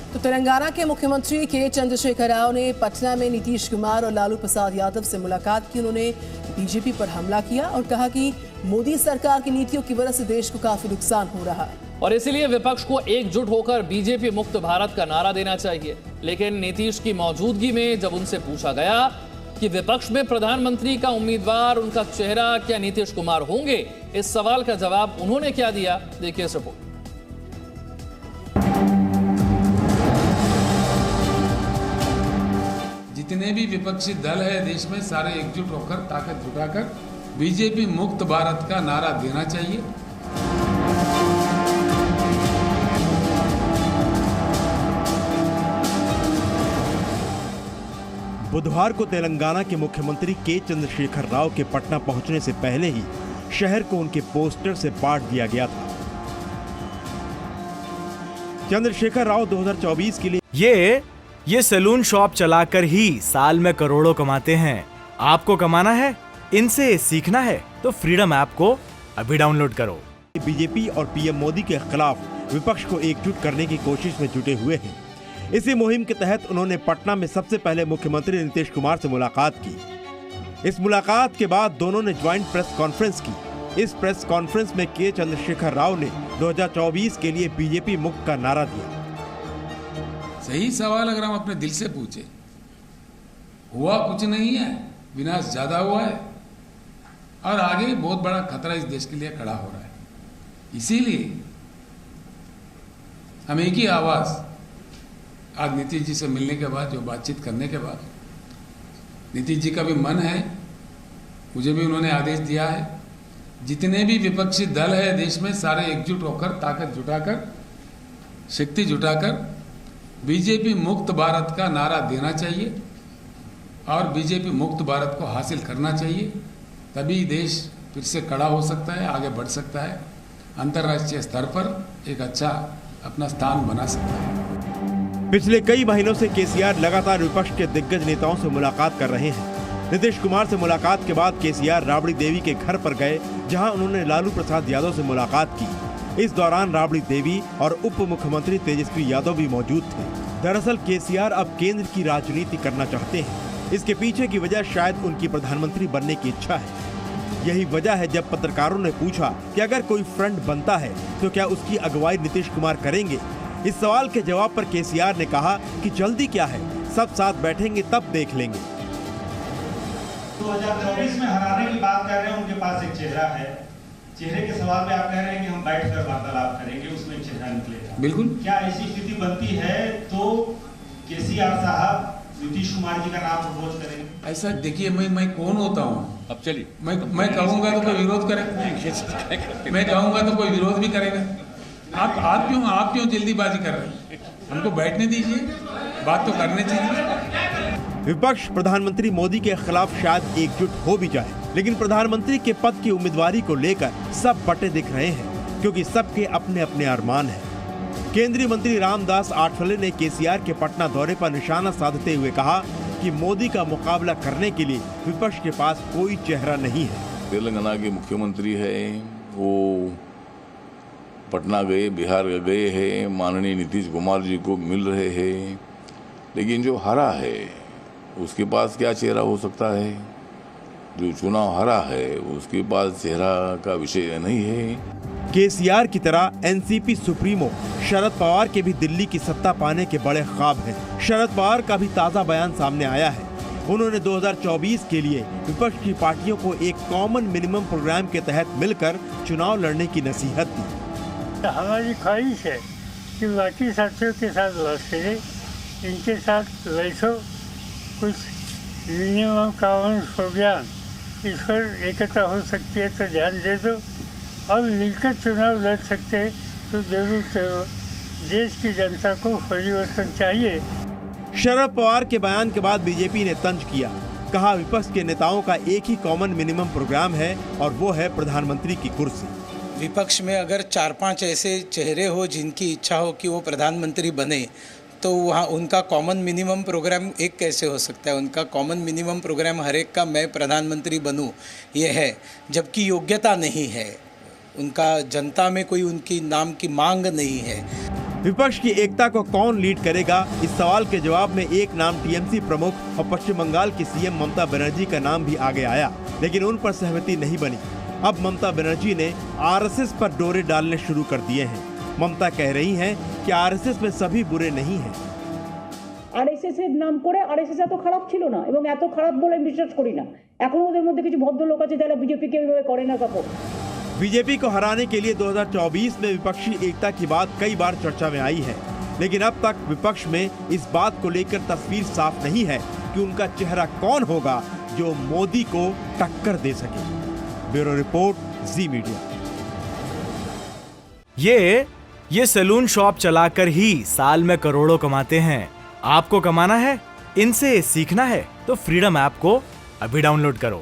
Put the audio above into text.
तो तेलंगाना के मुख्यमंत्री के चंद्रशेखर राव ने पटना में नीतीश कुमार और लालू प्रसाद यादव से मुलाकात की। उन्होंने बीजेपी पर हमला किया और कहा कि मोदी सरकार की नीतियों की वजह से देश को काफी नुकसान हो रहा है और इसीलिए विपक्ष को एकजुट होकर बीजेपी मुक्त भारत का नारा देना चाहिए। लेकिन नीतीश की मौजूदगी में जब उनसे पूछा गया कि विपक्ष में प्रधानमंत्री का उम्मीदवार, उनका चेहरा क्या नीतीश कुमार होंगे, इस सवाल का जवाब उन्होंने क्या दिया, देखिए इस रिपोर्ट। जितने भी विपक्षी दल है देश में, सारे एकजुट होकर ताकत जुटाकर बीजेपी मुक्त भारत का नारा देना चाहिए। बुधवार को तेलंगाना के मुख्यमंत्री के चंद्रशेखर राव के पटना पहुंचने से पहले ही शहर को उनके पोस्टर से बांट दिया गया था। चंद्रशेखर राव 2024 के लिए ये सैलून शॉप चलाकर ही साल में करोड़ों कमाते हैं। आपको कमाना है, इनसे सीखना है तो फ्रीडम ऐप को अभी डाउनलोड करो। बीजेपी और पीएम मोदी के खिलाफ विपक्ष को एकजुट करने की कोशिश में जुटे हुए हैं। इसी मुहिम के तहत उन्होंने पटना में सबसे पहले मुख्यमंत्री नीतीश कुमार से मुलाकात की। इस मुलाकात के बाद दोनों ने ज्वाइंट प्रेस कॉन्फ्रेंस की। इस प्रेस कॉन्फ्रेंस में के चंद्रशेखर राव ने 2024 के लिए बीजेपी मुक्त का नारा दिया। सही सवाल अगर हम अपने दिल से पूछे, हुआ कुछ नहीं है, विनाश ज्यादा हुआ है और आगे बहुत बड़ा खतरा इस देश के लिए खड़ा हो रहा है। इसीलिए हम एक ही आवाज आज नीतीश जी से मिलने के बाद, जो बातचीत करने के बाद, नीतीश जी का भी मन है, मुझे भी उन्होंने आदेश दिया है, जितने भी विपक्षी दल है देश में, सारे एकजुट होकर ताकत जुटाकर, शक्ति जुटाकर बीजेपी मुक्त भारत का नारा देना चाहिए और बीजेपी मुक्त भारत को हासिल करना चाहिए। तभी देश फिर से खड़ा हो सकता है, आगे बढ़ सकता है, अंतर्राष्ट्रीय स्तर पर एक अच्छा अपना स्थान बना सकता है। पिछले कई महीनों से केसीआर लगातार विपक्ष के दिग्गज नेताओं से मुलाकात कर रहे हैं। नीतीश कुमार से मुलाकात के बाद केसीआर राबड़ी देवी के घर पर गए, जहां उन्होंने लालू प्रसाद यादव से मुलाकात की। इस दौरान राबड़ी देवी और उप मुख्यमंत्री तेजस्वी यादव भी मौजूद थे। दरअसल केसीआर अब केंद्र की राजनीति करना चाहते हैं। इसके पीछे की वजह शायद उनकी प्रधानमंत्री बनने की इच्छा है। यही वजह है जब पत्रकारों ने पूछा कि अगर कोई फ्रंट बनता है तो क्या उसकी अगुवाई नीतीश कुमार करेंगे। इस सवाल के जवाब पर केसीआर ने कहा कि जल्दी क्या है, सब साथ बैठेंगे तब देख लेंगे। 2024 में हराने की बात कर रहे हैं, उनके पास एक चेहरा है। चेहरे के सवाल पे आप कह रहे हैं कि हम बैठकर वार्तालाप करेंगे, उसमें चेहरा निकलेगा। बिल्कुल। क्या ऐसी स्थिति बनती है तो केसीआर साहब नीतीश कुमार जी का नाम प्रपोज करेंगे? ऐसा देखिए, मैं कौन होता हूँ? अब चलिए, मैं कहूँगा तो कोई विरोध करेगा, मैं कहूँगा तो कोई विरोध भी करेगा। आप क्यों जल्दीबाजी कर रहे हैं? हमको बैठने दीजिए, बात तो करने चाहिए। विपक्ष प्रधानमंत्री मोदी के खिलाफ शायद एकजुट हो भी जाए, लेकिन प्रधानमंत्री के पद की उम्मीदवारी को लेकर सब बटे दिख रहे हैं, क्योंकि सबके अपने अपने अरमान हैं। केंद्रीय मंत्री रामदास आठवले ने केसीआर के पटना दौरे पर निशाना साधते हुए कहा कि मोदी का मुकाबला करने के लिए विपक्ष के पास कोई चेहरा नहीं है। तेलंगाना के मुख्यमंत्री है, वो पटना गए, बिहार गए हैं, माननीय नीतीश कुमार जी को मिल रहे हैं, लेकिन जो हरा है उसके पास क्या चेहरा हो सकता है? जो चुनाव हरा है उसके पास चेहरा का विषय नहीं है। केसीआर की तरह एनसीपी सुप्रीमो शरद पवार के भी दिल्ली की सत्ता पाने के बड़े ख्वाब हैं। शरद पवार का भी ताजा बयान सामने आया है। उन्होंने 2024 के लिए विपक्ष की पार्टियों को एक कॉमन मिनिमम प्रोग्राम के तहत मिलकर चुनाव लड़ने की नसीहत दी। हमारी ख्वाहिश है कि बाकी साथियों के साथ बात करें, इनके साथ बैठो, कुछ मिनिमम कॉमन प्रोग्राम इस पर एकता हो सकती है तो ध्यान दे दो और मिलकर चुनाव लड़ सकते हैं तो जरूर करो। देश की जनता को परिवर्तन चाहिए। शरद पवार के बयान के बाद बीजेपी ने तंज किया, कहा विपक्ष के नेताओं का एक ही कॉमन मिनिमम प्रोग्राम है और वो है प्रधानमंत्री की कुर्सी। विपक्ष में अगर 4-5 ऐसे चेहरे हो जिनकी इच्छा हो कि वो प्रधानमंत्री बने, तो वहाँ उनका कॉमन मिनिमम प्रोग्राम एक कैसे हो सकता है? उनका कॉमन मिनिमम प्रोग्राम हर एक का मैं प्रधानमंत्री बनूं ये है, जबकि योग्यता नहीं है, उनका जनता में कोई उनकी नाम की मांग नहीं है। विपक्ष की एकता को कौन लीड करेगा, इस सवाल के जवाब में एक नाम टीएमसी प्रमुख और पश्चिम बंगाल की सीएम ममता बनर्जी का नाम भी आगे आया, लेकिन उन पर सहमति नहीं बनी। अब ममता बनर्जी ने आरएसएस पर डोरे डालने शुरू कर दिए हैं। ममता कह रही हैं कि आरएसएस में सभी बुरे नहीं हैं। आरएसएस এর নাম করে আরএসএস এত খারাপ ছিল না এবং এত খারাপ বলে আমি বিশ্বাস করি না। এখন ওদের মধ্যে কিছু ভদ্রলোক আছে যারা বিজেপি কে এভাবে করে না সাপোর্ট। बीजेपी को हराने के लिए 2024 में विपक्षी एकता की बात कई बार चर्चा में आई है, लेकिन अब तक विपक्ष में इस बात को लेकर तस्वीर साफ नहीं है कि उनका चेहरा कौन होगा जो मोदी को टक्कर दे सके। ब्यूरो रिपोर्ट, जी मीडिया। ये सैलून शॉप चलाकर ही साल में करोड़ों कमाते हैं। आपको कमाना है, इनसे सीखना है तो फ्रीडम ऐप को अभी डाउनलोड करो।